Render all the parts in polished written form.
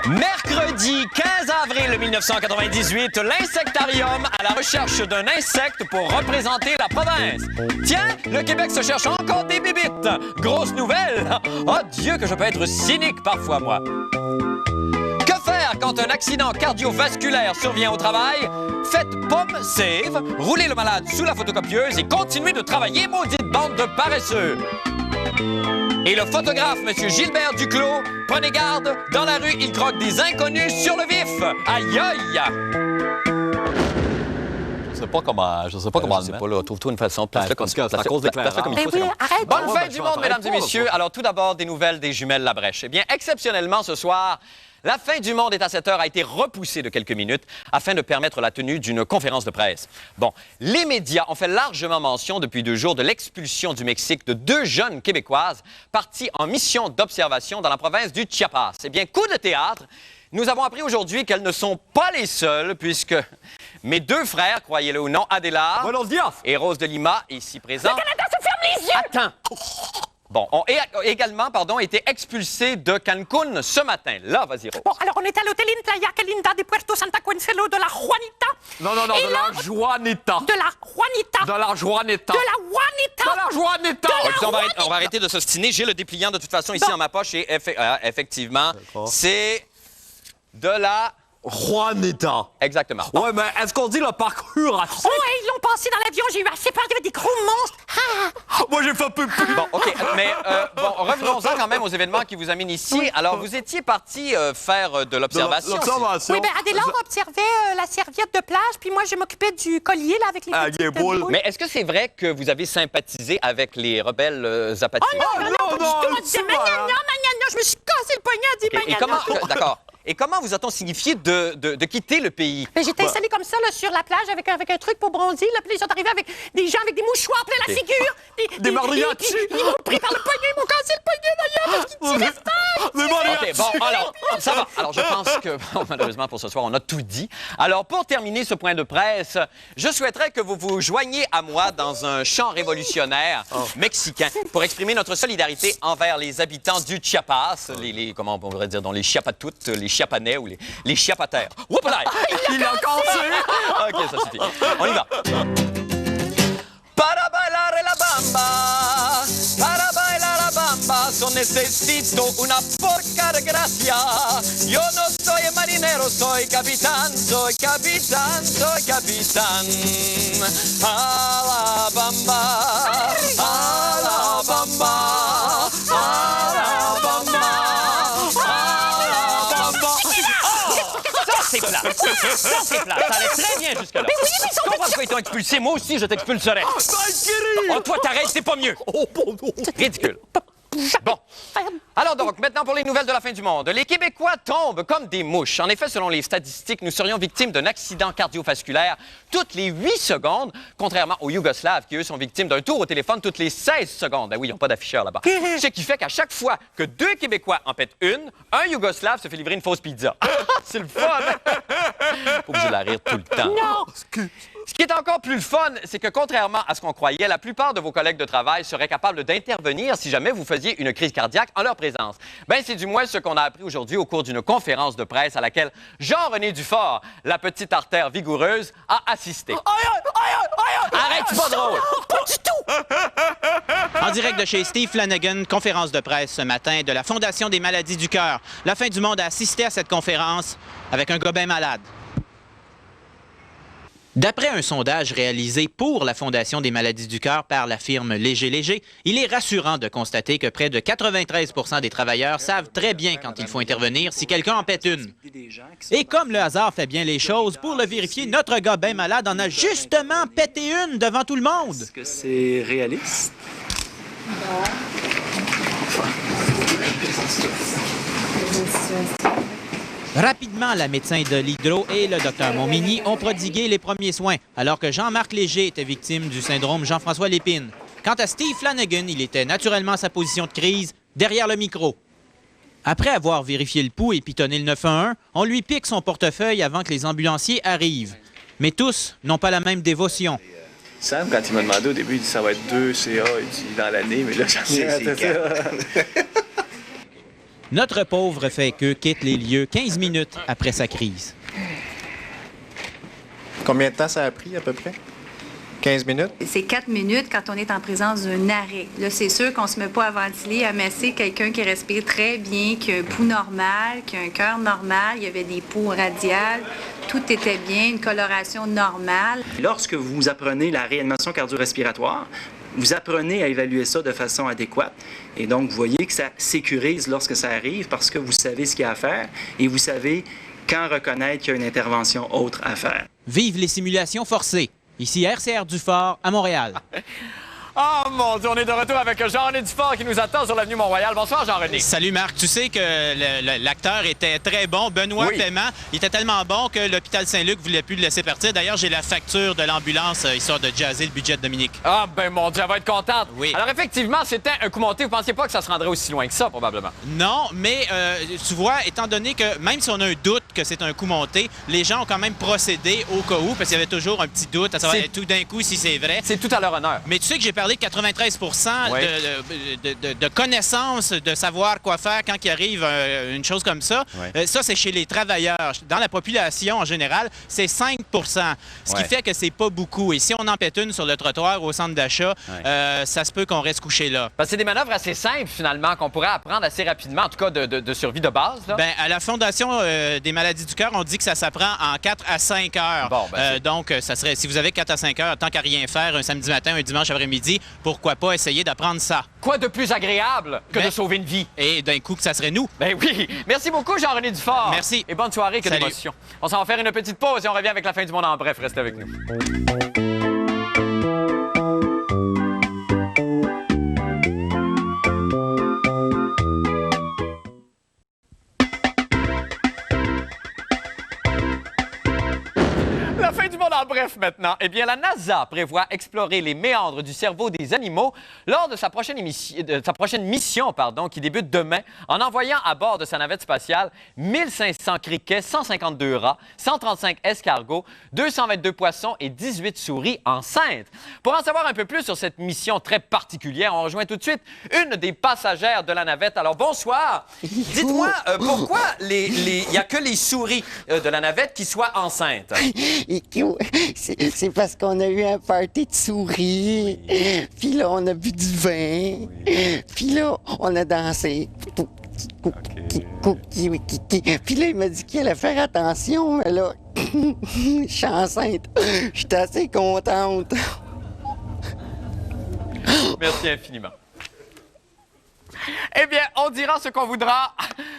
Mercredi 15 avril 1998, l'insectarium à la recherche d'un insecte pour représenter la province. Tiens, le Québec se cherche encore des bébites. Grosse nouvelle. Oh Dieu, que je peux être cynique parfois, moi. Que faire quand un accident cardiovasculaire survient au travail? Faites pomme save, roulez le malade sous la photocopieuse et continuez de travailler, maudite bande de paresseux. Et le photographe, M. Gilbert Duclos, prenez garde, dans la rue, il croque des inconnus sur le vif. Aïe, aïe! Je sais pas comment. Je sais pas, là. Trouve-toi une façon. Place-le comme à cause des Bonne fin du monde, mesdames et messieurs. Alors, tout d'abord, des nouvelles des jumelles Labrèche. Eh bien, exceptionnellement, ce soir, la fin du monde est à 7 heures a été repoussée de quelques minutes afin de permettre la tenue d'une conférence de presse. Bon, les médias ont fait largement mention depuis 2 jours de l'expulsion du Mexique de 2 jeunes Québécoises parties en mission d'observation dans la province du Chiapas. Eh bien, coup de théâtre, nous avons appris aujourd'hui qu'elles ne sont pas les seules puisque mes 2 frères, croyez-le ou non, Adélard et Rose de Lima, ici présents... Le Canada se ferme les yeux! Attends! Bon, ont également, été expulsés de Cancun ce matin. Là, vas-y, Rose. Bon, alors on est à l'hôtel Playa Linda de Puerto Santa Consuelo de la Juanita. Non, de la Juanita. De la Juanita. De la Juanita. De la Juanita. De la Juanita. On va arrêter de s'ostiner. J'ai le dépliant de toute façon ici dans ma poche et effectivement, c'est de la... Juanita. Exactement. Ouais, mais est-ce qu'on dit le parcours à... Oh, ils l'ont passé dans l'avion, j'ai eu assez peur, il y avait des gros monstres. Moi, j'ai fait pipi. Bon, OK, mais revenons-en quand même aux événements qui vous amènent ici. Oui. Alors, vous étiez parti faire de l'observation. Oui, bien, Adélard observait la serviette de plage, puis moi, je m'occupais du collier là, avec les petites boules. Mais est-ce que c'est vrai que vous avez sympathisé avec les rebelles apathiques? Oh non, pas du tout. On disait magnana, je me suis cassé le poignet, elle dit magnana. D'accord. Et comment vous a-t-on signifié de quitter le pays? J'étais installée comme ça là, sur la plage avec un truc pour bronzer. Là, puis ils sont arrivés avec des gens avec des mouchoirs plein la figure. Des mariachis! Ils m'ont pris par le poignet, ils m'ont cassé le poignet d'ailleurs parce qu'ils disaient des mariachis! OK, bon, alors, ça va. Alors, je pense que, malheureusement pour ce soir, on a tout dit. Alors, pour terminer ce point de presse, je souhaiterais que vous vous joigniez à moi dans un chant révolutionnaire mexicain pour exprimer notre solidarité envers les habitants du Chiapas, comment on pourrait dire, dans les Chiapatoutes, les Chiapanais ou les Chiapataires. Oups là! Il a cassé! OK, ça suffit. On y va. Para bailar la bamba, para bailar la bamba, so necesito una porca de gracia. Yo no soy marinero, soy capitán, soy capitán, soy capitán. A la bamba, a la bamba, a la bamba. C'est plat. Ça, c'est plat. Ça allait très bien jusque-là. Mais oui, mais je comprends pourquoi ils t'ont expulsé. Moi aussi, je t'expulserais. Oh, toi, t'arrêtes, c'est pas mieux. Ridicule. Bon. Alors donc, maintenant pour les nouvelles de la fin du monde. Les Québécois tombent comme des mouches. En effet, selon les statistiques, nous serions victimes d'un accident cardiovasculaire toutes les 8 secondes, contrairement aux Yougoslaves qui, eux, sont victimes d'un tour au téléphone toutes les 16 secondes. Ben oui, ils n'ont pas d'afficheur là-bas. Ce qui fait qu'à chaque fois que 2 Québécois en pètent une, un Yougoslave se fait livrer une fausse pizza. C'est le fun! Faut que je la rire tout le temps. Non! Ce qui est encore plus le fun, c'est que contrairement à ce qu'on croyait, la plupart de vos collègues de travail seraient capables d'intervenir si jamais vous faisiez une crise cardiaque en leur présence. Ben, c'est du moins ce qu'on a appris aujourd'hui au cours d'une conférence de presse à laquelle Jean-René Dufort, la petite artère vigoureuse, a assisté. Arrête, c'est pas drôle! Pas du tout! En direct de chez Steve Flanagan, conférence de presse ce matin de la Fondation des maladies du cœur. La fin du monde a assisté à cette conférence avec un gars bien malade. D'après un sondage réalisé pour la Fondation des maladies du cœur par la firme Léger, il est rassurant de constater que près de 93 % des travailleurs savent très bien quand il faut intervenir si quelqu'un en pète une. Et comme le hasard fait bien les choses, pour le vérifier, notre gars bien malade en a justement pété une devant tout le monde. Est-ce que c'est réaliste? Rapidement, la médecin de l'Hydro et le docteur Montmigny ont prodigué les premiers soins, alors que Jean-Marc Léger était victime du syndrome Jean-François Lépine. Quant à Steve Flanagan, il était naturellement à sa position de crise, derrière le micro. Après avoir vérifié le pouls et pitonné le 911, on lui pique son portefeuille avant que les ambulanciers arrivent. Mais tous n'ont pas la même dévotion. Sam, quand il m'a demandé au début, il dit ça va être 2 CA dans l'année, mais là, j'en ai 4. Notre pauvre fait que quitte les lieux 15 minutes après sa crise. Combien de temps ça a pris à peu près? 15 minutes? C'est 4 minutes quand on est en présence d'un arrêt. Là, c'est sûr qu'on se met pas à ventiler, à masser quelqu'un qui respire très bien, qui a un pouls normal, qui a un cœur normal. Il y avait des poux radiales. Tout était bien, une coloration normale. Lorsque vous apprenez la réanimation cardio-respiratoire, vous apprenez à évaluer ça de façon adéquate. Et donc, vous voyez que ça sécurise lorsque ça arrive parce que vous savez ce qu'il y a à faire et vous savez quand reconnaître qu'il y a une intervention autre à faire. Vive les simulations forcées. Ici RCR Dufort à Montréal. Oh mon Dieu, on est de retour avec Jean-René Dufort qui nous attend sur l'avenue Mont-Royal. Bonsoir Jean-René. Salut Marc, tu sais que l'acteur était très bon, Benoît Paiement. Il était tellement bon que l'hôpital Saint-Luc voulait plus le laisser partir. D'ailleurs, j'ai la facture de l'ambulance histoire de jazzer le budget de Dominique. Ah ben mon Dieu, elle va être contente. Oui. Alors effectivement, c'était un coup monté. Vous pensiez pas que ça se rendrait aussi loin que ça, probablement? Non, mais tu vois, étant donné que même si on a un doute que c'est un coup monté, les gens ont quand même procédé au cas où, parce qu'il y avait toujours un petit doute à savoir tout d'un coup si c'est vrai. C'est tout à leur honneur. Mais tu sais que j'ai parlé de 93 de connaissance, de savoir quoi faire quand il arrive une chose comme ça. Ça, c'est chez les travailleurs. Dans la population, en général, c'est 5 ce qui fait que c'est pas beaucoup. Et si on en pète une sur le trottoir ou au centre d'achat, ça se peut qu'on reste couché là. Parce que c'est des manœuvres assez simples, finalement, qu'on pourrait apprendre assez rapidement, en tout cas de survie de base. Là. Bien, à la Fondation des maladies du cœur, on dit que ça s'apprend en 4 à 5 heures. Bon, donc, ça serait, si vous avez 4 à 5 heures, tant qu'à rien faire, un samedi matin, un dimanche après-midi, pourquoi pas essayer d'apprendre ça? Quoi de plus agréable que de sauver une vie? Et d'un coup, que ça serait nous. Ben oui. Merci beaucoup, Jean-René Dufort. Merci. Et bonne soirée, que d'émotion. On s'en va faire une petite pause et on revient avec la fin du monde en bref. Restez avec nous. La fin du monde en bref maintenant. Eh bien, la NASA prévoit explorer les méandres du cerveau des animaux lors de sa prochaine mission, qui débute demain, en envoyant à bord de sa navette spatiale 1500 criquets, 152 rats, 135 escargots, 222 poissons et 18 souris enceintes. Pour en savoir un peu plus sur cette mission très particulière, on rejoint tout de suite une des passagères de la navette. Alors, bonsoir. Dites-moi, pourquoi il n'y a que les souris de la navette qui soient enceintes? C'est parce qu'on a eu un party de souris. Puis là, on a bu du vin. Puis là, on a dansé. Puis là, il m'a dit qu'il allait faire attention. Mais là, je suis enceinte. J'étais assez contente. Merci infiniment. Eh bien, on dira ce qu'on voudra.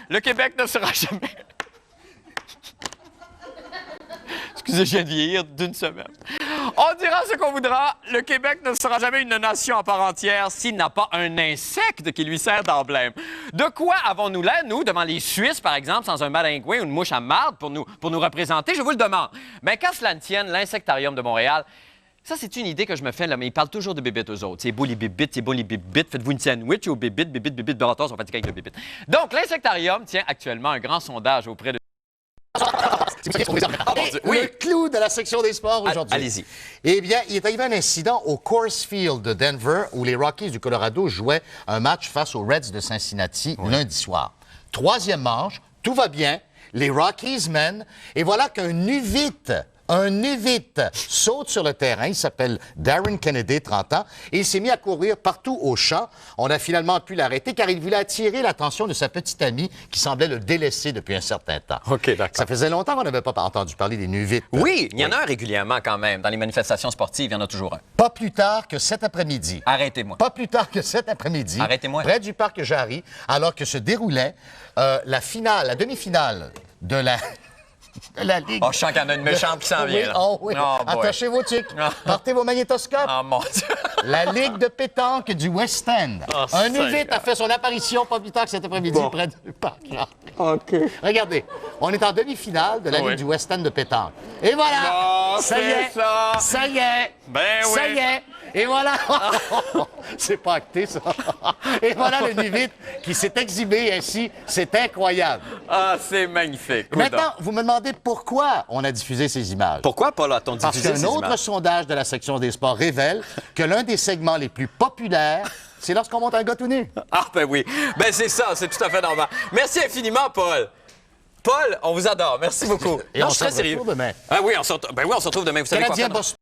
Le Québec ne sera jamais... Excusez, je viens de vieillir d'une semaine. On dira ce qu'on voudra. Le Québec ne sera jamais une nation à part entière s'il n'a pas un insecte qui lui sert d'emblème. De quoi avons-nous l'air, nous, devant les Suisses, par exemple, sans un maringouin ou une mouche à marde pour nous représenter? Je vous le demande. Mais qu'à cela ne tienne, l'Insectarium de Montréal, ça, c'est une idée que je me fais, là, mais ils parlent toujours de bébites, eux autres. C'est beau les bébites, c'est beau les bébites. Faites-vous une sandwich aux bébites, bébites, baratos, sont fatigués avec le bébite. Donc, l'Insectarium tient actuellement un grand sondage auprès de... Le clou de la section des sports aujourd'hui. Allez-y. Eh bien, il est arrivé un incident au Coors Field de Denver où les Rockies du Colorado jouaient un match face aux Reds de Cincinnati lundi soir. Troisième manche, tout va bien, les Rockies mènent, et voilà qu'un Nuvite saute sur le terrain. Il s'appelle Darren Kennedy, 30 ans, et il s'est mis à courir partout au champ. On a finalement pu l'arrêter car il voulait attirer l'attention de sa petite amie qui semblait le délaisser depuis un certain temps. OK, d'accord. Ça faisait longtemps qu'on n'avait pas entendu parler des Nuvites. Oui, il y en a un régulièrement quand même. Dans les manifestations sportives, il y en a toujours un. Pas plus tard que cet après-midi. Arrêtez-moi. Pas plus tard que cet après-midi. Arrêtez-moi. Près du parc Jarry, alors que se déroulait la demi-finale de la Ligue. Oh, je sens qu'il y en a une méchante qui s'en vient. Là. Oh oui. Oh, attachez vos tics. Partez vos magnétoscopes. Oh mon Dieu. La Ligue de pétanque du West End. Un Nuvite a fait son apparition pas plus tard que cet après-midi près du parc Jarry. OK. Regardez, on est en demi-finale de la Ligue du West End de pétanque. Et voilà! Ça y est. Ça y est! Ben oui. Ça y est! Et voilà! C'est pas acté, ça. Et voilà le Nivite qui s'est exhibé ainsi. C'est incroyable. Ah, c'est magnifique. Maintenant, vous me demandez pourquoi on a diffusé ces images. Pourquoi, Paul, a-t-on Parce diffusé qu'un ces autre images? sondage de la section des sports révèle que l'un des segments les plus populaires, c'est lorsqu'on monte un gars tout nu. Ah, ben oui. Ben c'est ça, c'est tout à fait normal. Merci infiniment, Paul. Paul, on vous adore. Merci beaucoup. Et Non, on je suis très se sérieux. retrouve demain. Ah oui, on se retrouve demain. Vous savez quoi Canadien faire? bosse